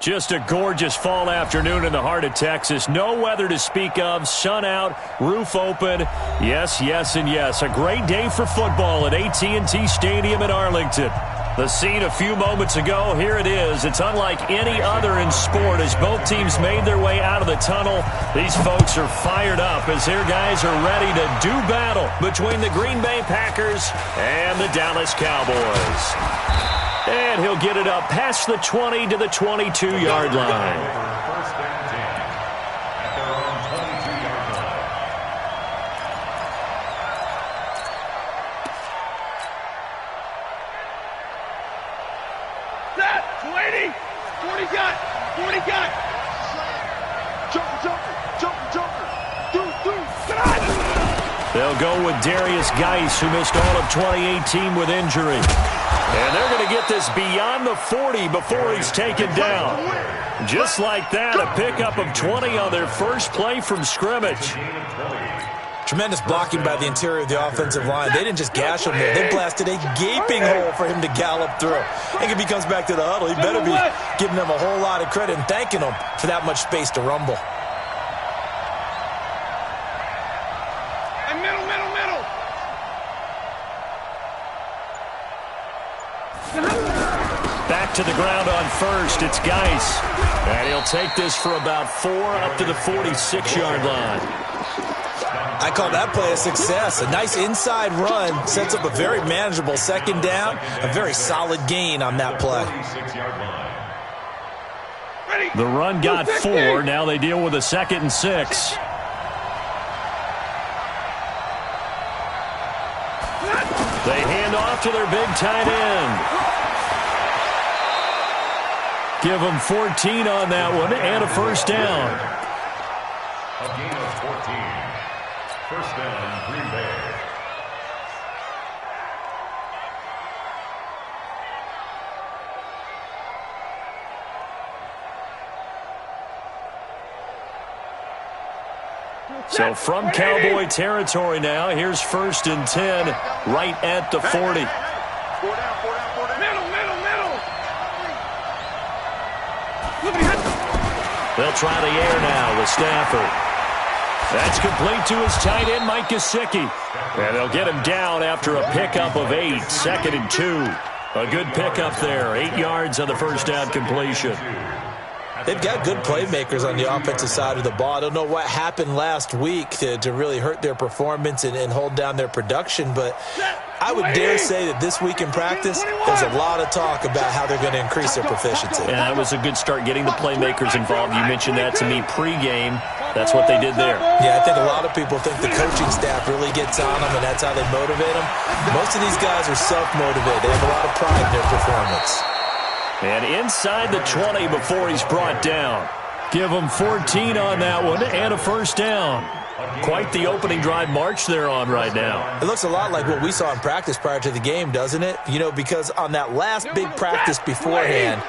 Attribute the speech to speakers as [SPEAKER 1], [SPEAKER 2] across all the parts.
[SPEAKER 1] Just a gorgeous fall afternoon in the heart of Texas. No weather to speak of. Sun out, roof open. Yes, yes, and yes. A great day for football at AT&T Stadium in Arlington. The scene a few moments ago, here it is. It's unlike any other in sport as both teams made their way out of the tunnel. These folks are fired up as their guys are ready to do battle between the Green Bay Packers and the Dallas Cowboys. And he'll get it up past the 20 to the 22-yard line.
[SPEAKER 2] First down 10 at their own 22-yard line.
[SPEAKER 3] Set, 280, 40 got, 40 got. Jumper. Get on!
[SPEAKER 1] They'll go with Darius Geis, who missed all of 2018 with injury. And they're going to get this beyond the 40 before he's taken down. Just like that, a pickup of 20 on their first play from scrimmage.
[SPEAKER 4] Tremendous blocking by the interior of the offensive line. They didn't just gash him there. They blasted a gaping hole for him to gallop through. I think if he comes back to the huddle, he better be giving them a whole lot of credit and thanking them for that much space to rumble.
[SPEAKER 1] Back to the ground on first. It's Geis. And he'll take this for about 4 up to the 46-yard line.
[SPEAKER 4] I call that play a success. A nice inside run sets up a very manageable second down. A very solid gain on that play.
[SPEAKER 1] The run got 4. Now they deal with a 2nd and 6. They hand off to their big tight end. Give them 14 on that one and a first down.
[SPEAKER 2] A gain of 14. First down, Green Bay.
[SPEAKER 1] So from Cowboy territory now, here's 1st and 10 right at the 40. They'll try the air now with Stafford. That's complete to his tight end, Mike Gesicki. And they'll get him down after a pickup of 8, 2nd and 2. A good pickup there, 8 yards on the first down completion.
[SPEAKER 4] They've got good playmakers on the offensive side of the ball. I don't know what happened last week to really hurt their performance and hold down their production, but I would dare say that this week in practice, there's a lot of talk about how they're going to increase their proficiency.
[SPEAKER 1] And that was a good start getting the playmakers involved. You mentioned that to me pregame. That's what they did there.
[SPEAKER 4] Yeah, I think a lot of people think the coaching staff really gets on them, and that's how they motivate them. Most of these guys are self-motivated. They have a lot of pride in their performance.
[SPEAKER 1] And inside the 20 before he's brought down. Give him 14 on that one and a first down. Quite the opening drive march they're on right now.
[SPEAKER 4] It looks a lot like what we saw in practice prior to the game, doesn't it? You know, because on that last big practice beforehand,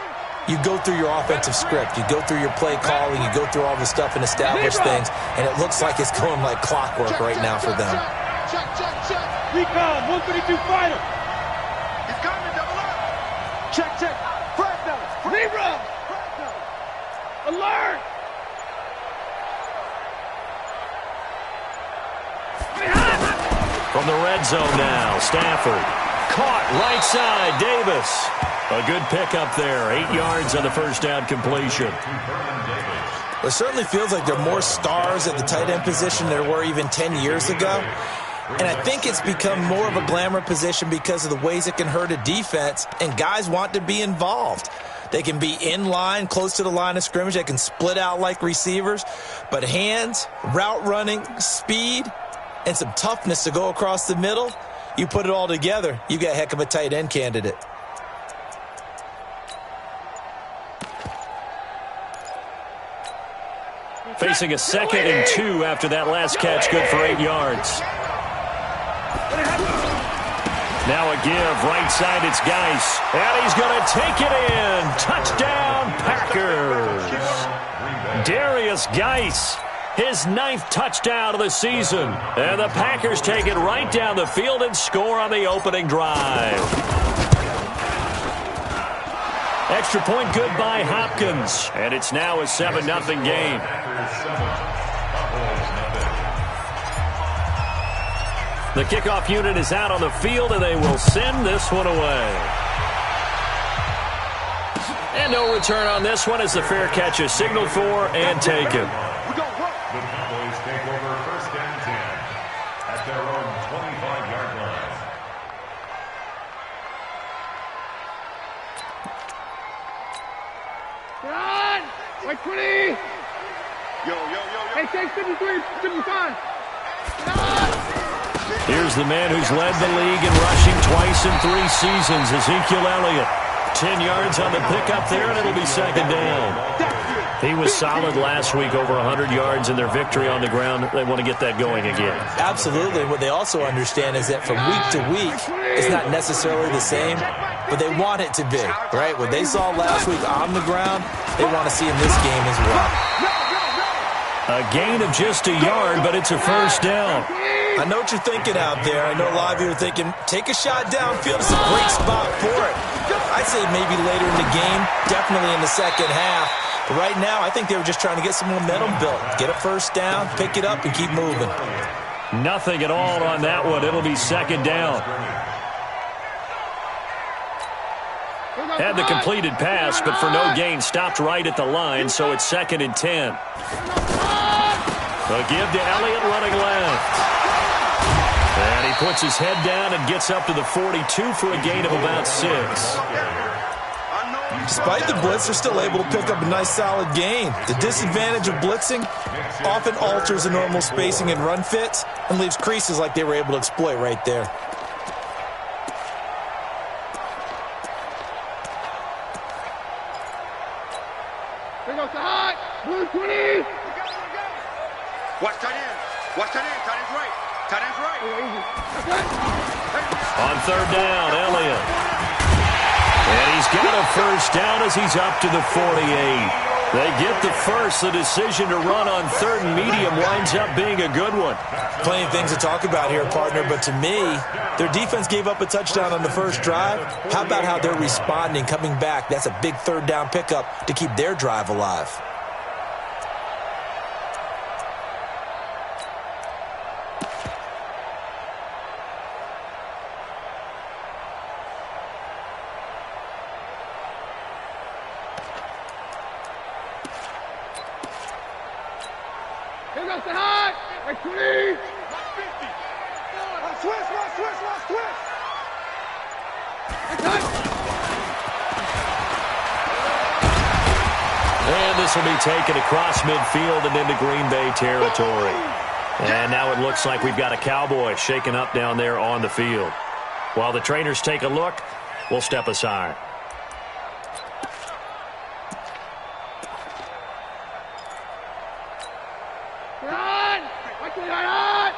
[SPEAKER 4] you go through your offensive script. You go through your play calling. You go through all the stuff and establish things. And it looks like it's going like clockwork right now for them.
[SPEAKER 3] Check. Recon, 132 fighter. He's coming, double up. Check. Rerun! Alert!
[SPEAKER 1] From the red zone now, Stafford. Caught right side, Davis. A good pickup there, 8 yards on the first down completion.
[SPEAKER 4] It certainly feels like there are more stars at the tight end position than there were even 10 years ago. And I think it's become more of a glamour position because of the ways it can hurt a defense, and guys want to be involved. They can be in line, close to the line of scrimmage. They can split out like receivers. But hands, route running, speed, and some toughness to go across the middle, you put it all together, you got a heck of a tight end candidate.
[SPEAKER 1] Facing a 2nd and 2 after that last catch, good for 8 yards. Now a give, right side, it's Geis. And he's going to take it in. Touchdown, Packers. Darius Geis, his 9th touchdown of the season. And the Packers take it right down the field and score on the opening drive. Extra point good by Hopkins. And it's now a 7-0 game. The kickoff unit is out on the field, and they will send this one away. And no return on this one as the fair catch is signaled for and taken.
[SPEAKER 2] The Cowboys take over first and 10 at their own 25-yard line.
[SPEAKER 3] Run! Like 20!
[SPEAKER 5] Yo.
[SPEAKER 3] Hey, take 53, 55. Run!
[SPEAKER 1] Here's the man who's led the league in rushing twice in 3 seasons, Ezekiel Elliott. 10 yards on the pickup there, and it'll be second down. He was solid last week, over 100 yards in their victory on the ground. They want to get that going again.
[SPEAKER 4] Absolutely. What they also understand is that from week to week, it's not necessarily the same, but they want it to be, right? What they saw last week on the ground, they want to see in this game as well.
[SPEAKER 1] A gain of just a yard, but it's a first down.
[SPEAKER 4] I know what you're thinking out there. I know a lot of you are thinking, take a shot downfield. It's a great spot for it. I'd say maybe later in the game, definitely in the second half. But right now, I think they were just trying to get some momentum built. Get a first down, pick it up, and keep moving.
[SPEAKER 1] Nothing at all on that one. It'll be second down. Had the completed pass, but for no gain, stopped right at the line, so it's second and 10. A give to Elliott running left. And he puts his head down and gets up to the 42 for a gain of about 6.
[SPEAKER 4] Despite the blitz, they're still able to pick up a nice, solid gain. The disadvantage of blitzing often alters the normal spacing and run fits and leaves creases like they were able to exploit right there.
[SPEAKER 3] Here goes the hot. Blue 20.
[SPEAKER 5] Watch tight end. Watch tight end. Tight end's right. Tight end's right.
[SPEAKER 1] On third down, Elliott. And he's got a first down as he's up to the 48. They get the first. The decision to run on third and medium winds up being a good one.
[SPEAKER 4] Plenty of things to talk about here, partner, but to me, their defense gave up a touchdown on the first drive. How about how they're responding, coming back? That's a big third down pickup to keep their drive alive.
[SPEAKER 3] Here goes the hot. Like 20.
[SPEAKER 5] Twist.
[SPEAKER 1] And this will be taken across midfield and into Green Bay territory. And now it looks like we've got a Cowboy shaken up down there on the field. While the trainers take a look, we'll step aside.
[SPEAKER 3] Run. Like 20 hot.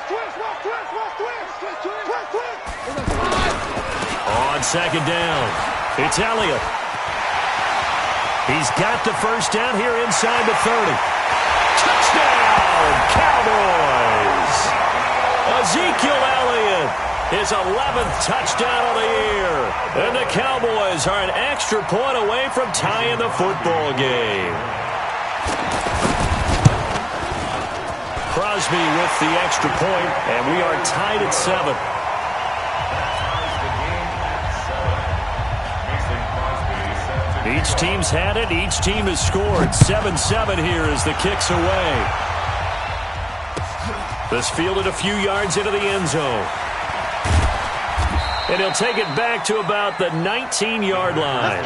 [SPEAKER 5] Twist.
[SPEAKER 3] Here goes the hot.
[SPEAKER 1] On second down, it's Elliott. He's got the first down here inside the 30. Touchdown, Cowboys! Ezekiel Elliott, his 11th touchdown of the year. And the Cowboys are an extra point away from tying the football game. Crosby with the extra point, and we are tied at 7. Each team's had it. Each team has scored. 7-7 here as the kick's away. This fielded a few yards into the end zone. And he'll take it back to about the 19-yard line.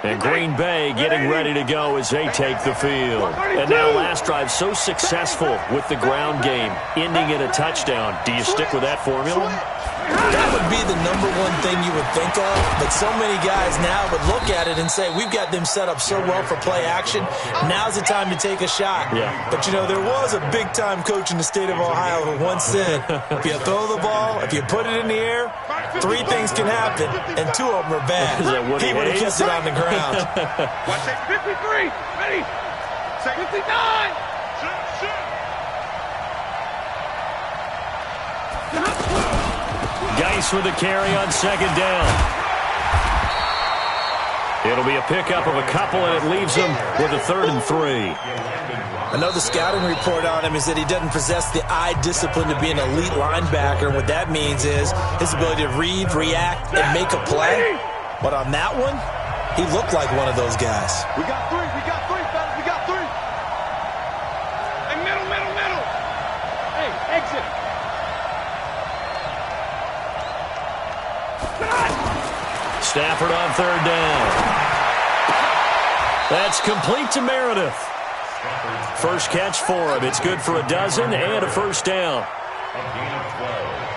[SPEAKER 1] And Green Bay getting ready to go as they take the field. And now last drive so successful with the ground game, ending in a touchdown. Do you stick with that formula?
[SPEAKER 4] That would be the number one thing you would think of, but so many guys now would look at it and say, we've got them set up so well for play action. Now's the time to take a shot.
[SPEAKER 1] Yeah.
[SPEAKER 4] But, you know, there was a big-time coach in the state of Ohio who once said, if you throw the ball, if you put it in the air, 3 things can happen, and 2 of them are bad. He would have kept it on the ground.
[SPEAKER 3] Watch it. 53. Ready. 59.
[SPEAKER 1] Geis with the carry on 2nd down. It'll be a pickup of a couple, and it leaves him with a 3rd and 3.
[SPEAKER 4] Another scouting report on him is that he doesn't possess the eye discipline to be an elite linebacker. And what that means is his ability to read, react, and make a play. But on that one, he looked like one of those guys.
[SPEAKER 3] We got 3. We got 3, fellas. We got 3. Hey, middle. Hey, exit.
[SPEAKER 1] Stafford on 3rd down. That's complete to Meredith. First catch for him. It's good for a dozen and a 1st down.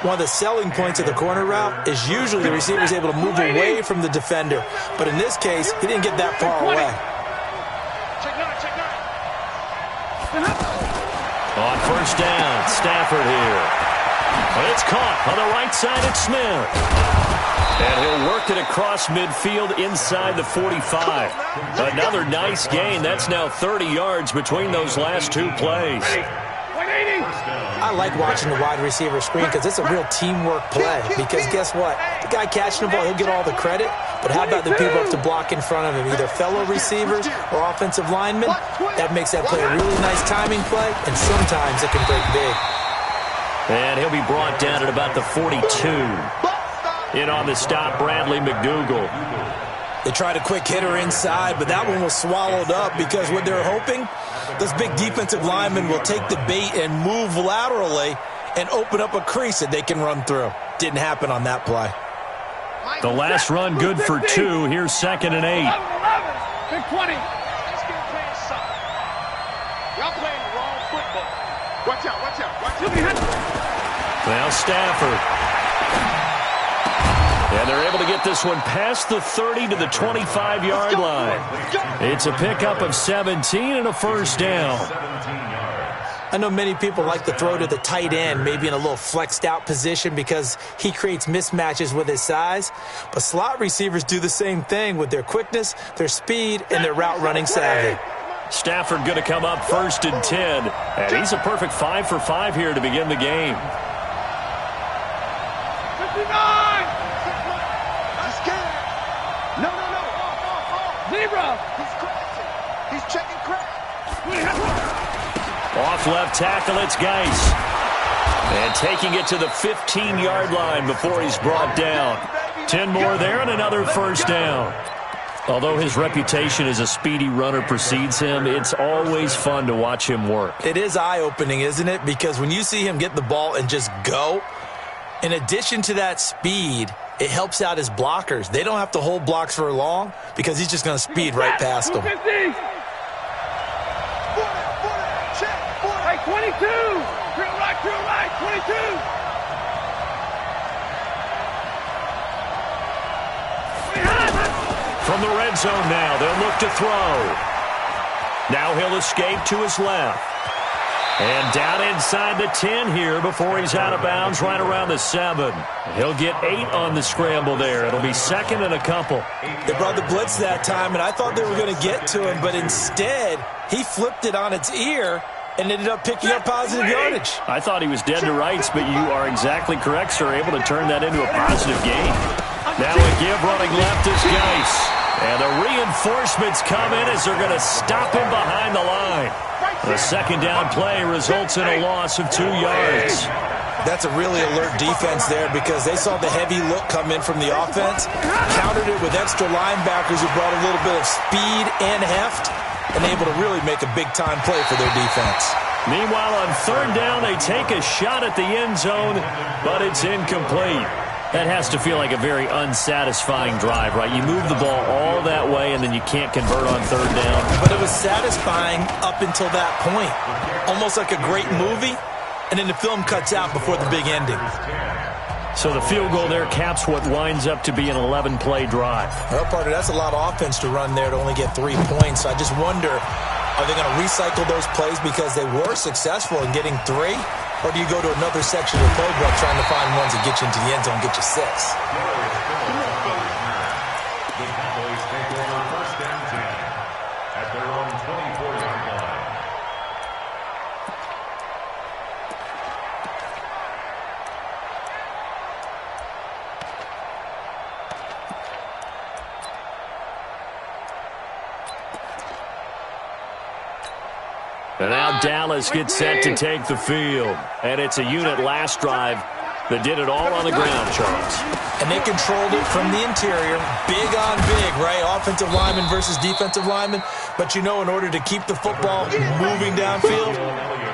[SPEAKER 4] One of the selling points of the corner route is usually the receiver is able to move away from the defender. But in this case, he didn't get that far away.
[SPEAKER 3] Check 9.
[SPEAKER 1] On 1st down, Stafford here. And it's caught on the right side at Smith. And he'll work it across midfield inside the 45. Another nice gain. That's now 30 yards between those last 2 plays.
[SPEAKER 4] I like watching the wide receiver screen because it's a real teamwork play. Because guess what? The guy catching the ball, he'll get all the credit. But how about the people up to block in front of him? Either fellow receivers or offensive linemen. That makes that play a really nice timing play. And sometimes it can break big.
[SPEAKER 1] And he'll be brought down at about the 42. In on the stop, Bradley McDougal.
[SPEAKER 4] They tried a quick hitter inside, but that one was swallowed up because what they're hoping, those big defensive linemen will take the bait and move laterally and open up a crease that they can run through. Didn't happen on that play.
[SPEAKER 1] The last run good for 2. Here's 2nd and 8.
[SPEAKER 3] Big 20. Let's get playing something. Y'all playing the wrong football. Watch out.
[SPEAKER 1] Now Stafford. And they're able to get this one past the 30 to the 25-yard line. It's a pickup of 17 and a 1st down.
[SPEAKER 4] I know many people like to throw to the tight end, maybe in a little flexed out position because he creates mismatches with his size. But slot receivers do the same thing with their quickness, their speed, and their route running savvy.
[SPEAKER 1] Stafford going to come up 1st and 10. And he's a perfect 5 for 5 here to begin the game.
[SPEAKER 3] 59. Zebra. He's crashing. He's checking crack.
[SPEAKER 1] Off left tackle, it's Geis. And taking it to the 15-yard line before he's brought down. 10 more there and another 1st down. Although his reputation as a speedy runner precedes him, it's always fun to watch him work.
[SPEAKER 4] It is eye-opening, isn't it? Because when you see him get the ball and just go, in addition to that speed, it helps out his blockers. They don't have to hold blocks for long because he's just going to speed right past them.
[SPEAKER 3] Hey, 22. Drill right, 22.
[SPEAKER 1] From the red zone now, they'll look to throw. Now he'll escape to his left. And down inside the 10 here before he's out of bounds right around the 7. He'll get 8 on the scramble there. It'll be 2nd and a couple.
[SPEAKER 4] They brought the blitz that time, and I thought they were going to get to him, but instead he flipped it on its ear and ended up picking up positive yardage.
[SPEAKER 1] I thought he was dead to rights, but you are exactly correct, sir. Able to turn that into a positive gain. Now a give running left is Geis. And the reinforcements come in as they're going to stop him behind the line. The 2nd down play results in a loss of 2 yards.
[SPEAKER 4] That's a really alert defense there because they saw the heavy look come in from the offense, countered it with extra linebackers who brought a little bit of speed and heft, and able to really make a big-time play for their defense.
[SPEAKER 1] Meanwhile, on 3rd down, they take a shot at the end zone, but it's incomplete. That has to feel like a very unsatisfying drive, right? You move the ball all that way, and then you can't convert on 3rd down.
[SPEAKER 4] But it was satisfying up until that point. Almost like a great movie, and then the film cuts out before the big ending.
[SPEAKER 1] So the field goal there caps what winds up to be an 11-play drive.
[SPEAKER 4] Well, partner, that's a lot of offense to run there to only get 3 points. So I just wonder Are they going to recycle those plays because they were successful in getting 3? Or do you go to another section of the playbook trying to find ones that get you into the end zone and get you 6?
[SPEAKER 2] The Cowboys take over first and 10 at their own 24-yard line.
[SPEAKER 1] And now Dallas gets set to take the field. And it's a unit last drive that did it all on the ground, Charles.
[SPEAKER 4] And they controlled it from the interior. Big on big, right? Offensive lineman versus defensive lineman. But, in order to keep the football moving downfield,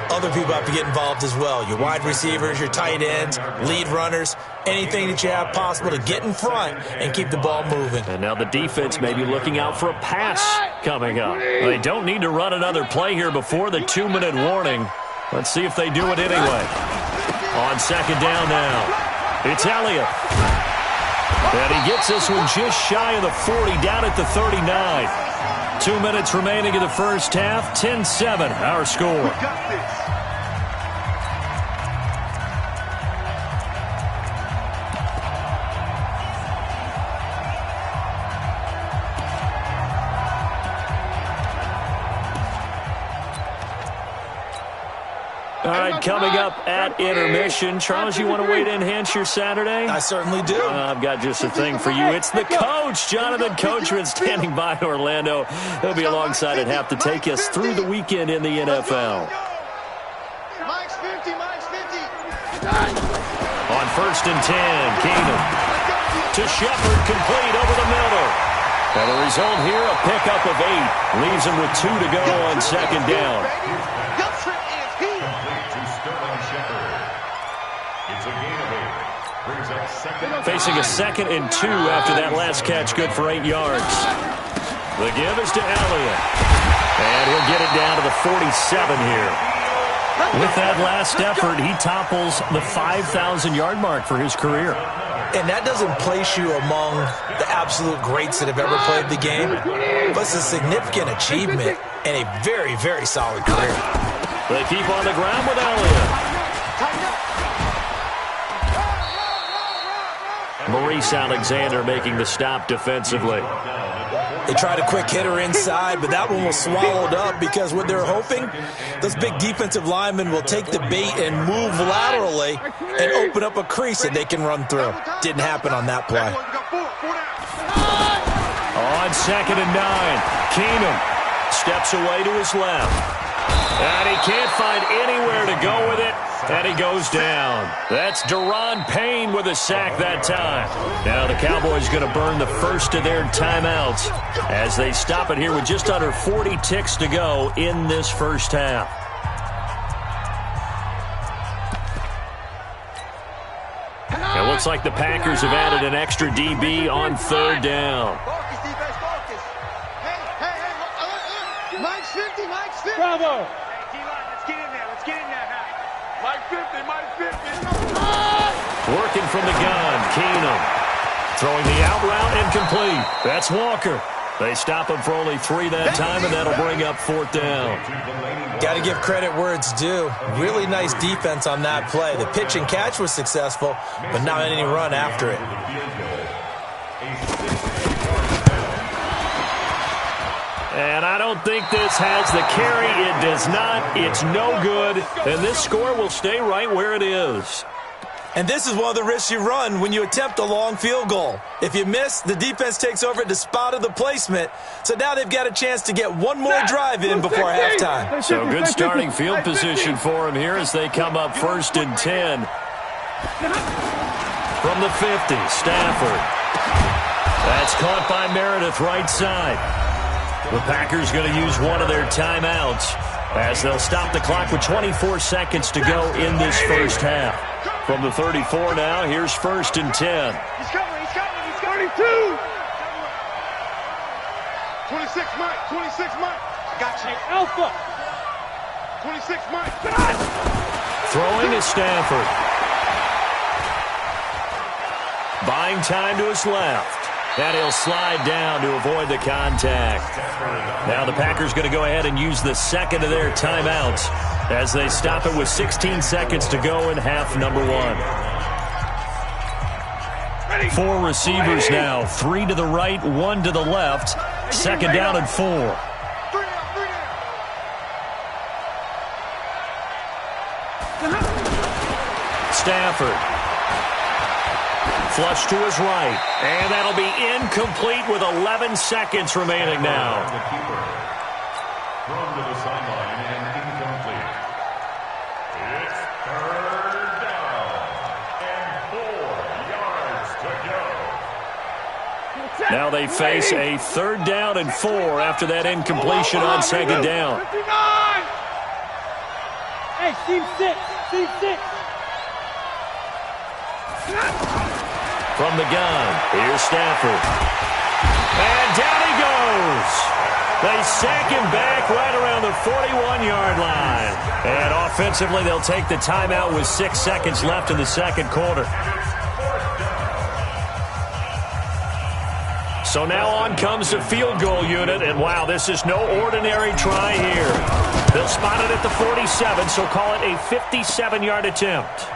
[SPEAKER 4] other people have to get involved as well. Your wide receivers, your tight ends, lead runners, anything that you have possible to get in front and keep the ball moving.
[SPEAKER 1] And now the defense may be looking out for a pass coming up. They don't need to run another play here before the 2-minute warning. Let's see if they do it anyway. On second down now, it's Elliott. And he gets this one just shy of the 40, down at the 39. 2 minutes remaining in the first half, 10-7, our score. All right, coming up at intermission. Charles, you want to wait to enhance your Saturday?
[SPEAKER 4] I certainly do.
[SPEAKER 1] I've got just a thing for you. It's the coach, Jonathan Coachman, standing by in Orlando. He'll be alongside at half to take us through the weekend in the NFL.
[SPEAKER 3] Mike's 50, Mike's 50.
[SPEAKER 1] On first and 10, Keenum to Shepard, complete over the middle. And the result here, a pickup of 8. Leaves him with 2 to go on second down. Facing a 2nd and 2 after that last catch, good for 8 yards. The give is to Elliott. And he'll get it down to the 47 here. With that last effort, he topples the 5,000-yard mark for his career.
[SPEAKER 4] And that doesn't place you among the absolute greats that have ever played the game, but it's a significant achievement and a very, very solid career.
[SPEAKER 1] They keep on the ground with Elliott. Maurice Alexander making the stop defensively.
[SPEAKER 4] They tried a quick hitter inside, but that one was swallowed up because what they're hoping, those big defensive linemen will take the bait and move laterally and open up a crease that they can run through. Didn't happen on that play.
[SPEAKER 1] On second and 9, Keenum steps away to his left. And he can't find anywhere to go with it. And he goes down. That's Deron Payne with a sack that time. Now the Cowboys going to burn the first of their timeouts as they stop it here with just under 40 ticks to go in this first half. It looks like the Packers have added an extra DB on third down.
[SPEAKER 3] Hey, Mike's 50, Mike's 50.
[SPEAKER 6] Bravo.
[SPEAKER 3] Let's get in there, let's get in there now. Mike 50, Mike 50.
[SPEAKER 1] Working from the gun, Keenum. Throwing the out route incomplete. That's Walker. They stop him for only 3 that time, and that'll bring up 4th down.
[SPEAKER 4] Got to give credit where it's due. Really nice defense on that play. The pitch and catch was successful, but not any run after it.
[SPEAKER 1] And I don't think this has the carry. It does not. It's no good. And this score will stay right where it is.
[SPEAKER 4] And this is one of the risks you run when you attempt a long field goal. If you miss, the defense takes over at the spot of the placement. So now they've got a chance to get one more drive in before halftime.
[SPEAKER 1] So good starting field position for them here as they come up first and 10. From the 50, Stafford. That's caught by Meredith right side. The Packers going to use one of their timeouts as they'll stop the clock with 24 seconds to go in this first half. From the 34 now, here's first and 10.
[SPEAKER 3] He's coming, he's coming, he's coming. 32. 26 Mike, 26 Mike. Got you.
[SPEAKER 6] Alpha.
[SPEAKER 3] 26 Mike.
[SPEAKER 1] Throwing is Stafford. Buying time to his left. And he'll slide down to avoid the contact. Now the Packers going to go ahead and use the second of their timeouts as they stop it with 16 seconds to go in half number one. 4 receivers now, 3 to the right, 1 to the left. Second down and 4. Stafford. Flush to his right. And that'll be incomplete with 11 seconds remaining now.
[SPEAKER 2] The keeper. Thrown to the sideline and incomplete. It's third down and 4 yards to go.
[SPEAKER 1] Now they face a third down and 4 after that incompletion on second down.
[SPEAKER 3] 59! Hey, Steve 6. Steve 6.
[SPEAKER 1] From the gun, here's Stafford. And down he goes. They sack him back right around the 41-yard line. And offensively, they'll take the timeout with 6 seconds left in the second quarter. So now on comes the field goal unit, and wow, this is no ordinary try here. They'll spot it at the 47, so call it a 57-yard attempt.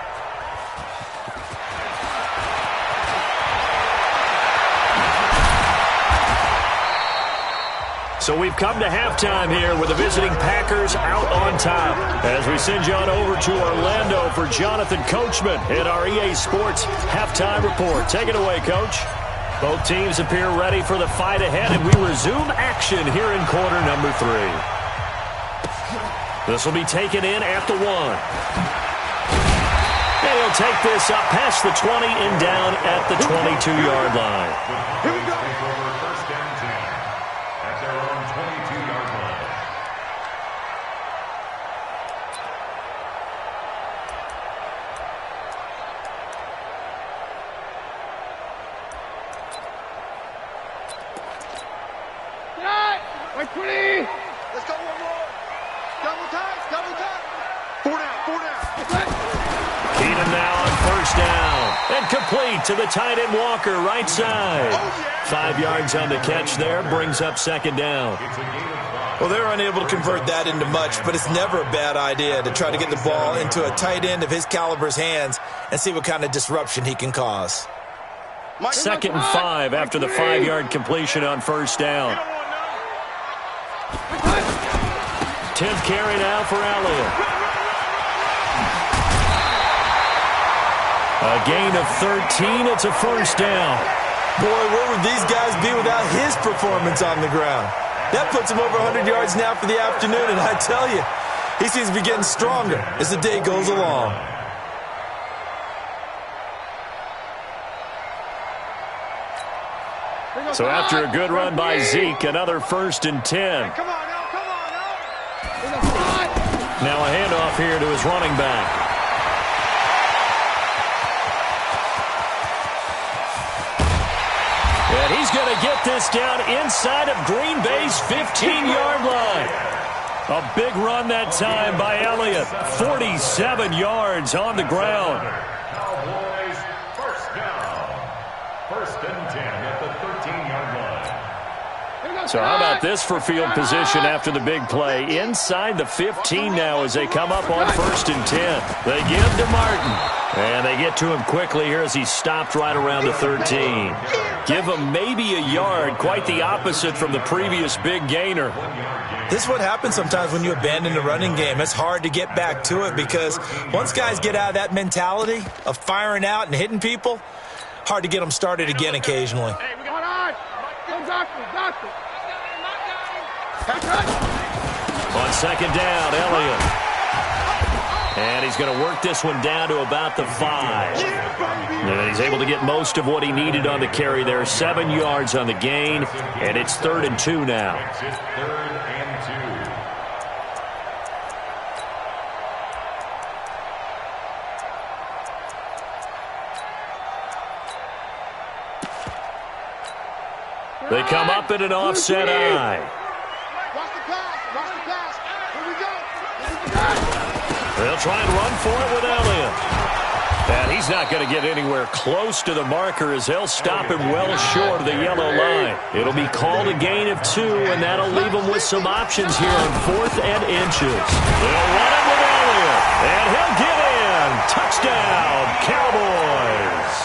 [SPEAKER 1] So we've come to halftime here with the visiting Packers out on top. As we send you on over to Orlando for Jonathan Coachman in our EA Sports Halftime Report. Take it away, Coach. Both teams appear ready for the fight ahead, and we resume action here in quarter number 3. This will be taken in at the 1. And he'll take this up past the 20 and down at the 22-yard line.
[SPEAKER 2] Here we go. First down 10 at their own 22-yard line.
[SPEAKER 3] Wait, 20!
[SPEAKER 5] Let's go one more. Double time, double time. 4 down, 4 down.
[SPEAKER 1] Keenum now on first down. And complete to the tight end Walker, right side. 5 yards on the catch there, brings up second down.
[SPEAKER 4] Well, they're unable to convert that into much, but it's never a bad idea to try to get the ball into a tight end of his caliber's hands and see what kind of disruption he can cause.
[SPEAKER 1] Second and 5 after the 5-yard completion on first down. 10th carry now for Elliott. A gain of 13. It's a first down.
[SPEAKER 4] Boy, where would these guys be without his performance on the ground? That puts him over 100 yards now for the afternoon, and I tell you, he seems to be getting stronger as the day goes along.
[SPEAKER 1] So after a good run by Zeke, another first and 10.
[SPEAKER 3] Come on now, come on now.
[SPEAKER 1] Now a handoff here to his running back. And he's going to get this down inside of Green Bay's 15-yard line. A big run that time by Elliott. 47 yards on the ground.
[SPEAKER 2] Cowboys first down. First and 10 at the 13-yard line.
[SPEAKER 1] So how about this for field position after the big play? Inside the 15 now as they come up on first and 10. They give to Martin. And they get to him quickly here as he stopped right around the 13. Give him maybe a yard, quite the opposite from the previous big gainer.
[SPEAKER 4] This is what happens sometimes when you abandon the running game. It's hard to get back to it because once guys get out of that mentality of firing out and hitting people, hard to get them started again occasionally.
[SPEAKER 3] Hey, we got on. Go, doctor.
[SPEAKER 1] On second down, Elliott. And he's going to work this one down to about the 5. And he's able to get most of what he needed on the carry there. 7 yards on the gain, and it's 3rd and 2 now.
[SPEAKER 2] It's 3rd and
[SPEAKER 1] 2. They come up in an offset eye.
[SPEAKER 3] Watch the pass. Here we go.
[SPEAKER 1] They'll try and run for it with Elliott. And he's not going to get anywhere close to the marker as they'll stop him well short of the yellow line. It'll be called a gain of 2, and that'll leave him with some options here on 4th and inches. They'll run it with Elliott, and he'll get in. Touchdown, Cowboys.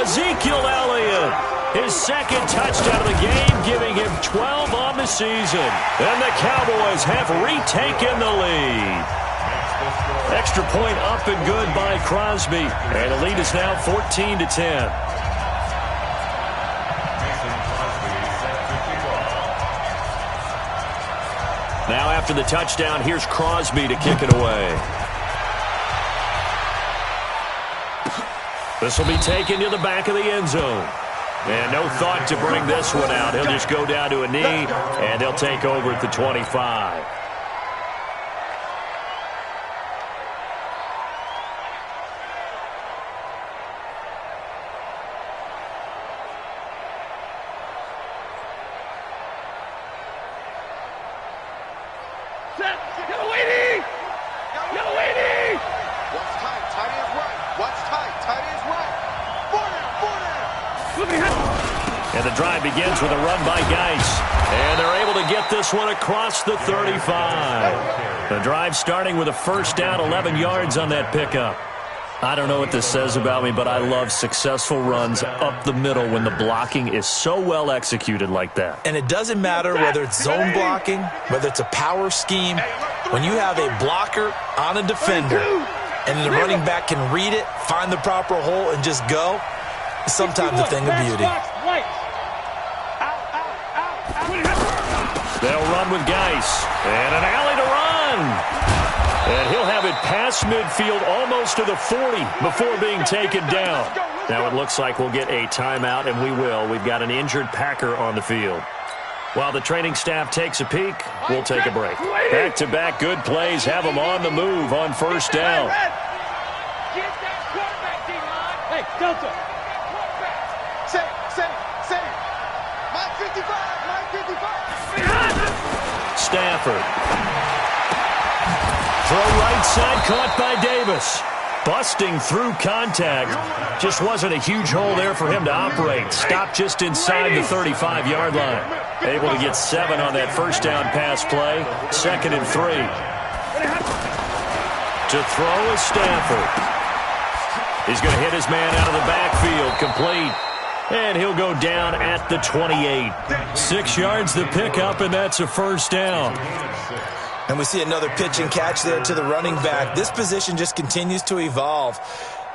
[SPEAKER 1] Ezekiel Elliott, his second touchdown of the game, giving him 12 on the season. And the Cowboys have retaken the lead. Extra point up and good by Crosby. And the lead is now 14-10. Now after the touchdown, here's Crosby to kick it away. This will be taken to the back of the end zone. And no thought to bring this one out. He'll just go down to a knee, and they'll take over at the 25. And the drive begins with a run by Geis. And they're able to get this one across the 35. The drive starting with a first down, 11 yards on that pickup. I don't know what this says about me, but I love successful runs up the middle when the blocking is so well executed like that.
[SPEAKER 4] And it doesn't matter whether it's zone blocking, whether it's a power scheme. When you have a blocker on a defender and the running back can read it, find the proper hole, and just go, it's sometimes a thing of beauty.
[SPEAKER 1] They'll run with Geis. And an alley to run. And he'll have it past midfield almost to the 40 before being taken down. Now it looks like we'll get a timeout, and we will. We've got an injured Packer on the field. While the training staff takes a peek, we'll take a break. Back-to-back good plays have them on the move on first down.
[SPEAKER 3] Hey, Delta.
[SPEAKER 1] Stafford. Throw right side, caught by Davis. Busting through contact. Just wasn't a huge hole there for him to operate. Stopped just inside the 35-yard line. Able to get 7 on that first down pass play. 2nd and 3. To throw is Stafford. He's going to hit his man out of the backfield. Complete. And he'll go down at the 28. 6 yards the pickup, and that's a first down.
[SPEAKER 4] And we see another pitch and catch there to the running back. This position just continues to evolve.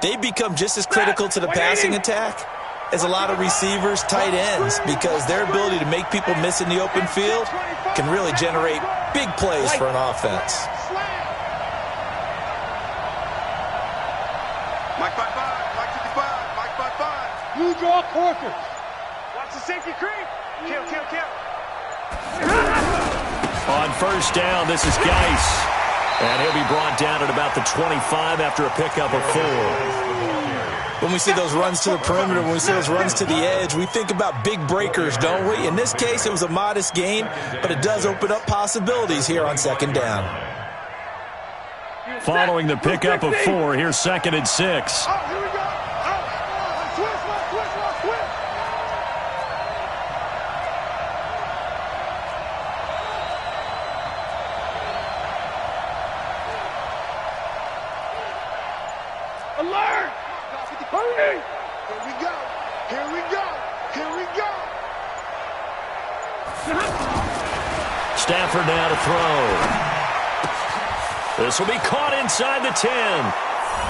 [SPEAKER 4] They become just as critical to the passing attack as a lot of receivers, tight ends, because their ability to make people miss in the open field can really generate big plays for an offense.
[SPEAKER 3] You draw corkers. Watch the safety creep. Kill.
[SPEAKER 1] On first down, this is Geis. And he'll be brought down at about the 25 after a pickup of 4.
[SPEAKER 4] When we see those runs to the perimeter, when we see those runs to the edge, we think about big breakers, don't we? In this case, it was a modest gain, but it does open up possibilities here on second down.
[SPEAKER 1] Following the pickup of 4, here's 2nd and 6.
[SPEAKER 3] Here we go. Alert! Hurry! Here we go!
[SPEAKER 1] Stafford now to throw. This will be caught inside the 10.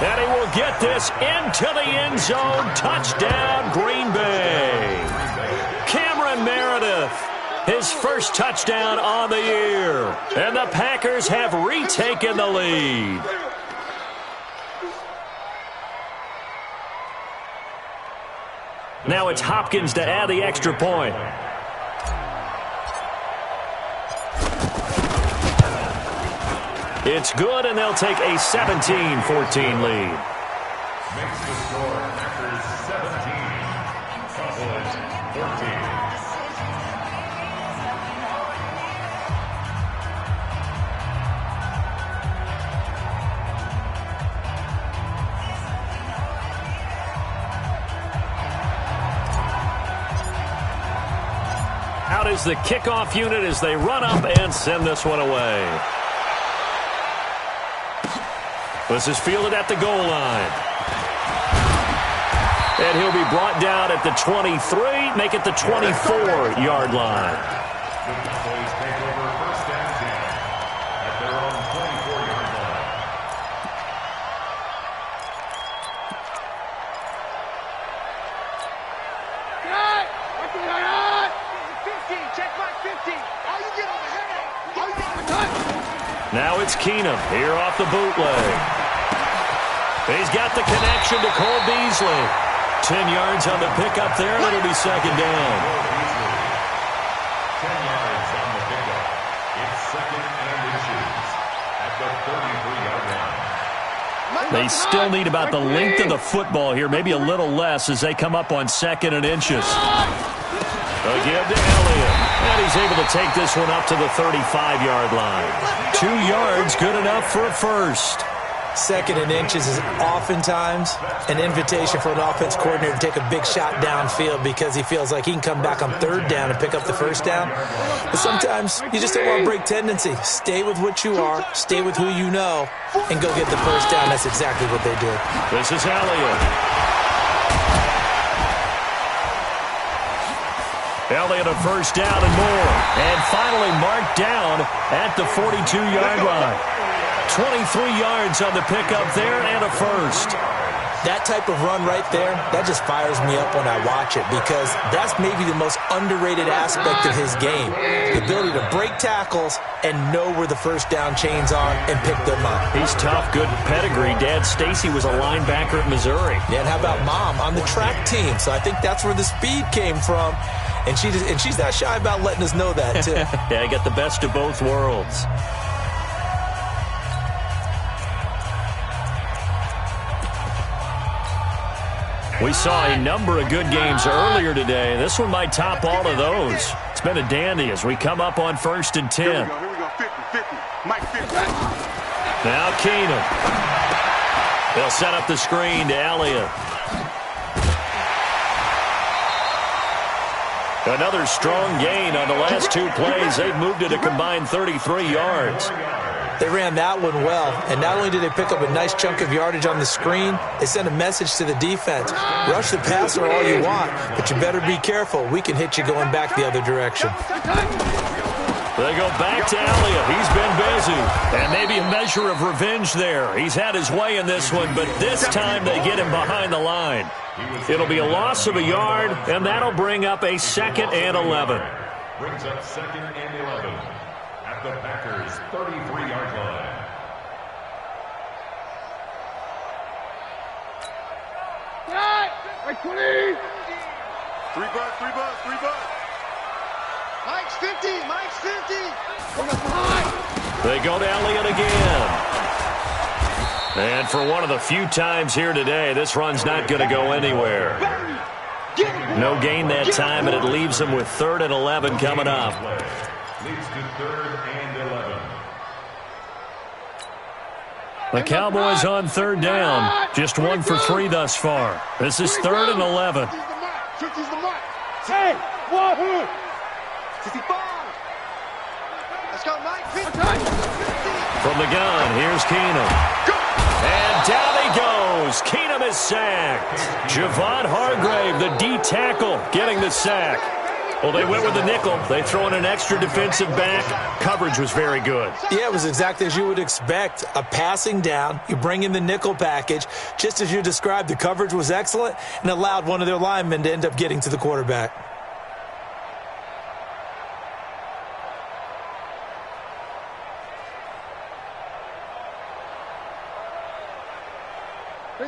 [SPEAKER 1] And he will get this into the end zone. Touchdown, Green Bay. Cameron Meredith, his first touchdown on the year. And the Packers have retaken the lead. Now it's Hopkins to add the extra point. It's good, and they'll take a 17-14 lead.
[SPEAKER 2] Makes the score after 17. Cowboys 14.
[SPEAKER 1] is the kickoff unit as they run up and send this one away. This is fielded at the goal line. And he'll be brought down at the 23, make it the 24-yard line.
[SPEAKER 2] The Cowboys take over first and 10 at their own 24-yard line.
[SPEAKER 3] Cut! 50, check back 50. How you get over here? How you get over cut?
[SPEAKER 1] Now it's Keenum here off the bootleg. He's got the connection to Cole Beasley. 10 yards on the pickup there, and it'll be second down.
[SPEAKER 2] 10 yards on the pickup. It's second and inches at the 33-yard line.
[SPEAKER 1] They still need about the length of the football here, maybe a little less as they come up on second and inches. Again to Elliott, and he's able to take this one up to the 35-yard line. 2 yards, good enough for a first.
[SPEAKER 4] Second and inches is oftentimes an invitation for an offense coordinator to take a big shot downfield because he feels like he can come back on third down and pick up the first down. But sometimes you just don't want to break tendency. Stay with what you are, stay with who you know, and go get the first down. That's exactly what they did.
[SPEAKER 1] This is Elliott. Elliott a first down and more. And finally marked down at the 42-yard line. 23 yards on the pickup there and a first.
[SPEAKER 4] That type of run right there, that just fires me up when I watch it because that's maybe the most underrated aspect of his game. The ability to break tackles and know where the first down chains are and pick them up.
[SPEAKER 1] He's tough, good pedigree. Dad Stacy was a linebacker at Missouri.
[SPEAKER 4] Yeah, and how about Mom on the track team? So I think that's where the speed came from. And she's not shy about letting us know that, too.
[SPEAKER 1] Yeah, I got the best of both worlds. We saw a number of good games earlier today. This one might top all of those. It's been a dandy as we come up on first and 10.
[SPEAKER 5] Here we go, 50. Mike 50.
[SPEAKER 1] Now Keenum. They'll set up the screen to Elliott. Another strong gain on the last 2 plays. They've moved it a combined 33 yards.
[SPEAKER 4] They ran that one well, and not only did they pick up a nice chunk of yardage on the screen, they sent a message to the defense. Rush the passer all you want, but you better be careful. We can hit you going back the other direction.
[SPEAKER 1] They go back to Elliott. He's been busy. And maybe a measure of revenge there. He's had his way in this one, but this time they get him behind the line. It'll be a loss of a yard, and that'll bring up a second and 11.
[SPEAKER 2] Brings up second and 11 at the Packers' 33-yard line.
[SPEAKER 3] Right, 20.
[SPEAKER 5] 3 bucks.
[SPEAKER 3] Mike's 50.
[SPEAKER 1] They go to Elliott again. And for one of the few times here today, this run's not going to go anywhere. No gain that time, and it leaves them with 3rd and 11 coming up.
[SPEAKER 2] Leads to 3rd and 11.
[SPEAKER 1] The Cowboys on 3rd down. Just 1 for 3 thus far. This is 3rd and 11.
[SPEAKER 3] 50's the mark. Hey, 1. 55. Let's go, Mike. 50.
[SPEAKER 1] From the gun, here's Keenum. And down he goes. Keenum is sacked. Javon Hargrave, the D tackle, getting the sack. Well, they went with the nickel. They throw in an extra defensive back. Coverage was very good.
[SPEAKER 4] Yeah, it was exactly as you would expect. A passing down. You bring in the nickel package. Just as you described, the coverage was excellent and allowed one of their linemen to end up getting to the quarterback.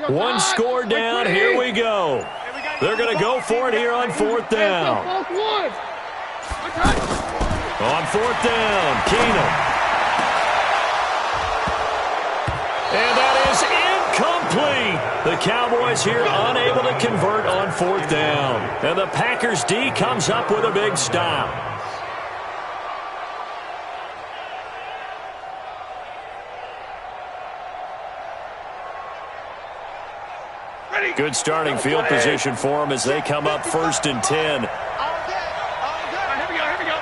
[SPEAKER 1] One score down. Here we go. They're going to go for it here on 4th down. On 4th down, Keenum. And that is incomplete. The Cowboys here unable to convert on 4th down. And the Packers D comes up with a big stop. Good starting field position for them as they come up 1st and 10.
[SPEAKER 3] Here we go.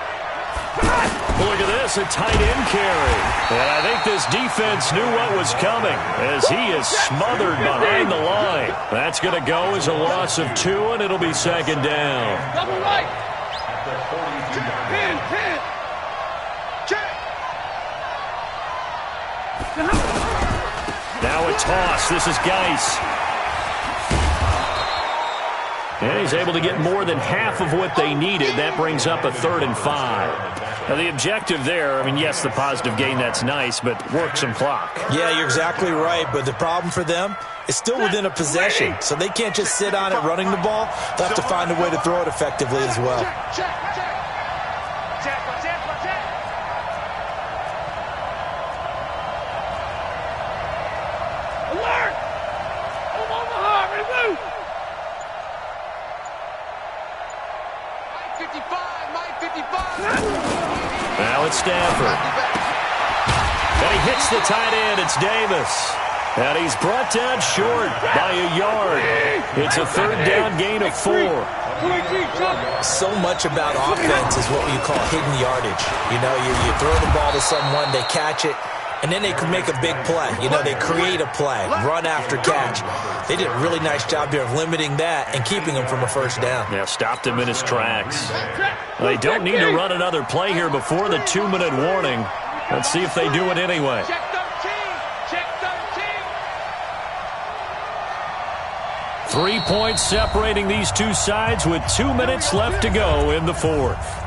[SPEAKER 1] at this, a tight end carry. And I think this defense knew what was coming as he is smothered behind the line. That's going to go as a loss of 2, and it'll be second down.
[SPEAKER 3] Double right. 10, 10. Check.
[SPEAKER 1] Now a toss. This is Geis. And he's able to get more than half of what they needed. That brings up a 3rd and 5. Now, the objective there, I mean, yes, the positive gain, that's nice, but work some clock.
[SPEAKER 4] Yeah, you're exactly right, but the problem for them is still within a possession, so they can't just sit on it running the ball. They'll have to find a way to throw it effectively as well.
[SPEAKER 3] Check. Alert! Come on, Mahar, ready to move! Mike 55.
[SPEAKER 1] Now it's Stafford. And he hits the tight end. It's Davis. And he's brought down short by a yard. It's a 3rd down gain of 4.
[SPEAKER 4] So much about offense is what you call hidden yardage. You know, you throw the ball to someone, they catch it, and then they can make a big play. You know, they create a play, run after catch. They did a really nice job there of limiting that and keeping him from a 1st down.
[SPEAKER 1] Yeah, stopped him in his tracks. Well, they don't need to run another play here before the 2-minute warning. Let's see if they do it anyway.
[SPEAKER 3] Check 13. Check 13.
[SPEAKER 1] 3 points separating these two sides with 2 minutes left to go in the 4th.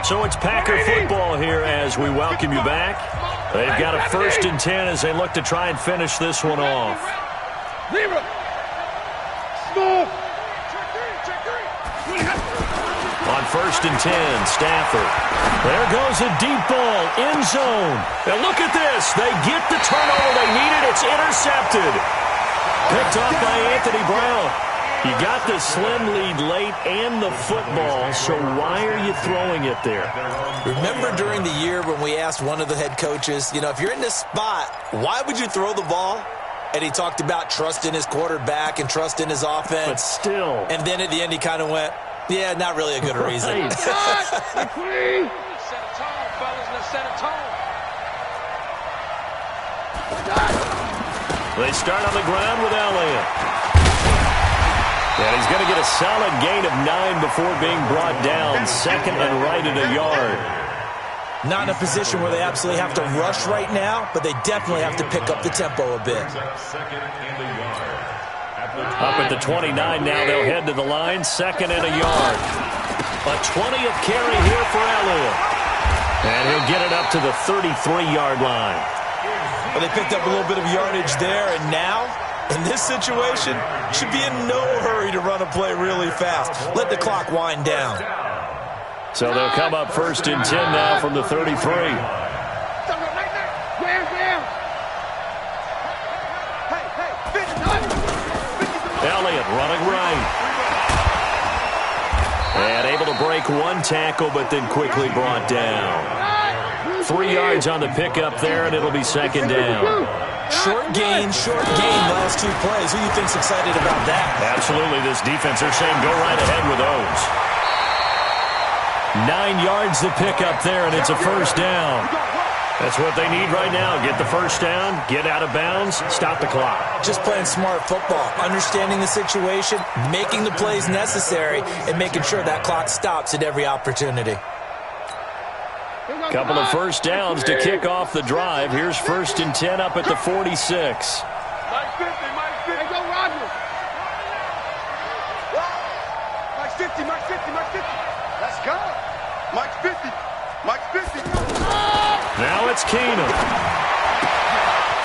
[SPEAKER 1] So it's Packer football here as we welcome you back. They've got a 1st and 10 as they look to try and finish this one off. On 1st and 10, Stafford. There goes a deep ball, end zone. And look at this. They get the turnover they needed. It's intercepted. Picked off by Anthony Brown. You got the slim lead late and the football, so why are you throwing it there?
[SPEAKER 4] Remember during the year when we asked one of the head coaches, you know, if you're in this spot, why would you throw the ball? And he talked about trust in his quarterback and trust in his offense.
[SPEAKER 1] But still.
[SPEAKER 4] And then at the end he kind of went, yeah, not really a good reason.
[SPEAKER 3] Let's set a tone, fellas. Let's set a tone.
[SPEAKER 1] They start on the ground with Elliott. And he's going to get a solid gain of 9 before being brought down. 2nd and right at a yard.
[SPEAKER 4] Not in a position where they absolutely have to rush right now, but they definitely have to pick up the tempo a bit.
[SPEAKER 1] Up at the 29 now, they'll head to the line. 2nd and a yard. A 20th carry here for Elliott. And he'll get it up to the 33-yard line.
[SPEAKER 4] Well, they picked up a little bit of yardage there, and now, in this situation, should be in no hurry to run a play really fast. Let the clock wind down.
[SPEAKER 1] So they'll come up 1st and 10 now from the 33. Elliott running right. And able to break one tackle, but then quickly brought down. 3 yards on the pickup there, and it'll be 2nd down.
[SPEAKER 4] Short gain, last 2 plays. Who do you think's excited about that?
[SPEAKER 1] Absolutely, this defense, they're saying go right ahead with those. 9 yards the pickup there, and it's a 1st down. That's what they need right now. Get the 1st down, get out of bounds, stop the clock.
[SPEAKER 4] Just playing smart football, understanding the situation, making the plays necessary, and making sure that clock stops at every opportunity.
[SPEAKER 1] Couple of 1st downs to kick off the drive. Here's 1st and 10 up at the 46.
[SPEAKER 3] Mike 50. Hey, go Roger. Mike 50. Let's go. Mike 50.
[SPEAKER 1] Now it's Keenum.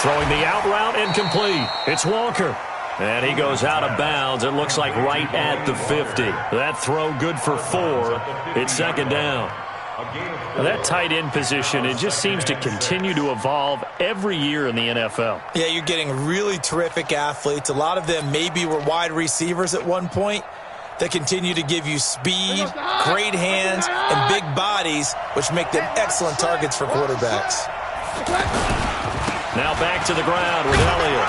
[SPEAKER 1] Throwing the out route incomplete. It's Walker. And he goes out of bounds. It looks like right at the 50. That throw good for 4. It's 2nd down. Now that tight end position, it just seems to continue to evolve every year in the NFL.
[SPEAKER 4] Yeah, you're getting really terrific athletes. A lot of them maybe were wide receivers at one point. They continue to give you speed, great hands, and big bodies, which make them excellent targets for quarterbacks.
[SPEAKER 1] Now back to the ground with Elliott.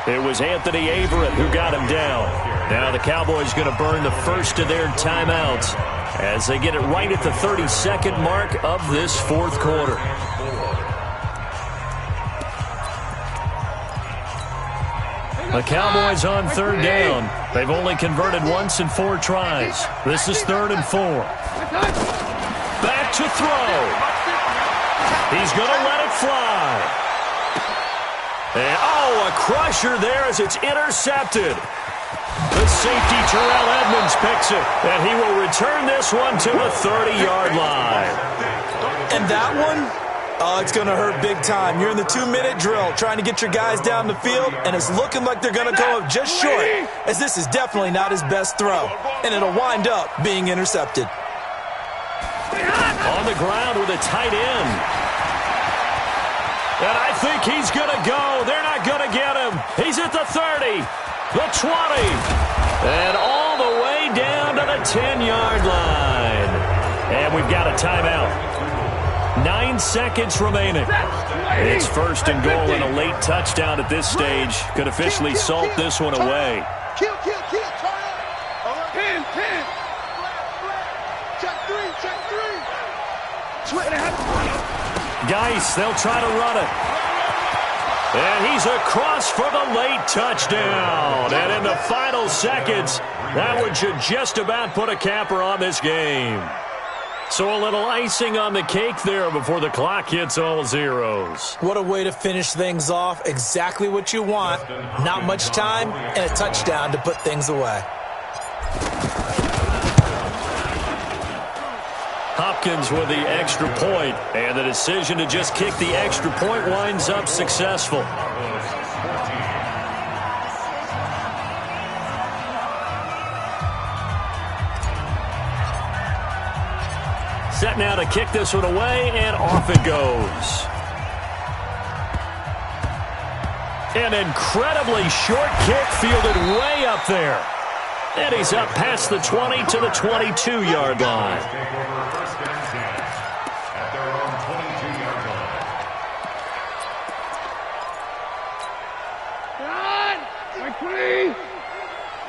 [SPEAKER 1] It was Anthony Averett who got him down. Now the Cowboys going to burn the first of their timeouts as they get it right at the 30-second mark of this fourth quarter. The Cowboys on third down. They've only converted once in 4 tries. This is 3rd and 4. Back to throw. He's going to let it fly. And, a crusher there as it's intercepted. The safety, Terrell Edmonds, picks it, and he will return this one to the 30-yard line.
[SPEAKER 4] And that one, it's going to hurt big time. You're in the 2-minute drill trying to get your guys down the field, and it's looking like they're going to go up just short, as this is definitely not his best throw, and it'll wind up being intercepted.
[SPEAKER 1] On the ground with a tight end. And I think he's going to go. They're not going to get him. He's at the 30, the 20, and all the way down to the 10-yard line. And we've got a timeout. 9 seconds remaining. It's 1st and goal, and a late touchdown at this stage could officially salt this one away.
[SPEAKER 3] Kill. Pin. Check three.
[SPEAKER 1] Geis, they'll try to run it. And he's across for the late touchdown. And in the final seconds, that one should just about put a capper on this game. So a little icing on the cake there before the clock hits all zeros.
[SPEAKER 4] What a way to finish things off. Exactly what you want. Not much time and a touchdown to put things away.
[SPEAKER 1] Hopkins with the extra point, and the decision to just kick the extra point winds up successful. Set now to kick this one away, and off it goes. An incredibly short kick fielded way up there. And he's up past the 20 to the 22-yard line.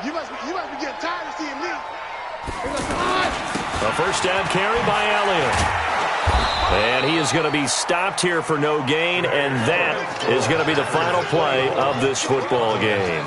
[SPEAKER 3] You must be getting tired of seeing me.
[SPEAKER 1] A first down carry by Elliott. And he is going to be stopped here for no gain, and that is going to be the final play of this football game.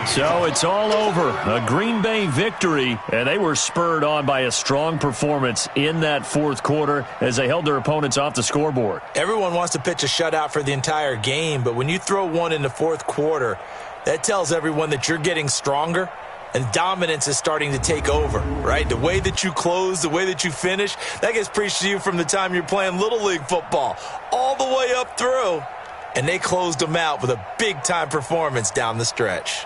[SPEAKER 1] So it's all over. A Green Bay victory, and they were spurred on by a strong performance in that fourth quarter as they held their opponents off the scoreboard.
[SPEAKER 4] Everyone wants to pitch a shutout for the entire game, but when you throw one in the fourth quarter, that tells everyone that you're getting stronger. And dominance is starting to take over, right? The way that you close, the way that you finish, that gets preached to you from the time you're playing Little League football all the way up through. And they closed them out with a big-time performance down the stretch.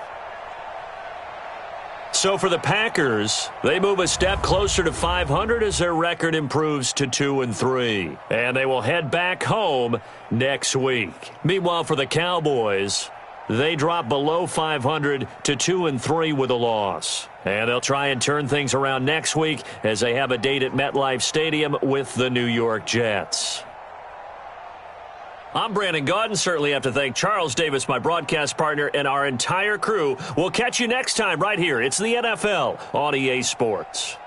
[SPEAKER 1] So for the Packers, they move a step closer to 500 as their record improves to 2-3. And they will head back home next week. Meanwhile, for the Cowboys, they drop below 500 to 2-3 with a loss. And they'll try and turn things around next week as they have a date at MetLife Stadium with the New York Jets. I'm Brandon Gaudin. Certainly have to thank Charles Davis, my broadcast partner, and our entire crew. We'll catch you next time right here. It's the NFL on EA Sports.